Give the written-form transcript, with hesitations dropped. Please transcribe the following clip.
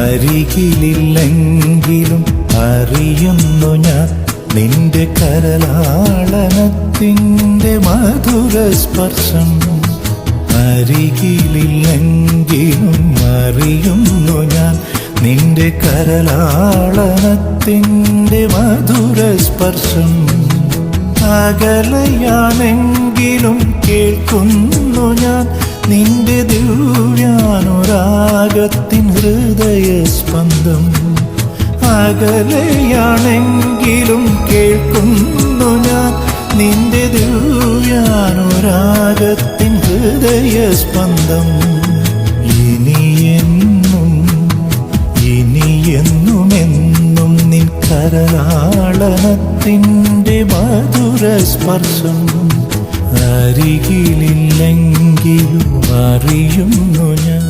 അരികിലില്ലെങ്കിലും അറിയുന്നു ഞാൻ നിന്റെ കരലാളനത്തിൻ്റെ മധുര സ്പർശം. അരികിലില്ലെങ്കിലും അറിയുന്നു ഞാൻ നിന്റെ കരലാളനത്തിൻ്റെ മധുര സ്പർശം. അകലെയാണെങ്കിലും കേൾക്കുന്നു ഞാൻ നിന്റെ ദിവ്യാനുരാഗത്തിൻ ഹൃദയസ്പന്ദം. അകലെയാണെങ്കിലും കേൾക്കുന്നു ഞാൻ നിന്റെ ദിവ്യാനുരാഗത്തിൻ ഹൃദയസ്പന്ദം. ഇനിയെന്നുമെന്നും നിൻ കരലാളനത്തിൻ്റെ മധുര സ്പർശം. അരികിലില്ലെങ്കിലും അറിയുന്നു ഞാൻ.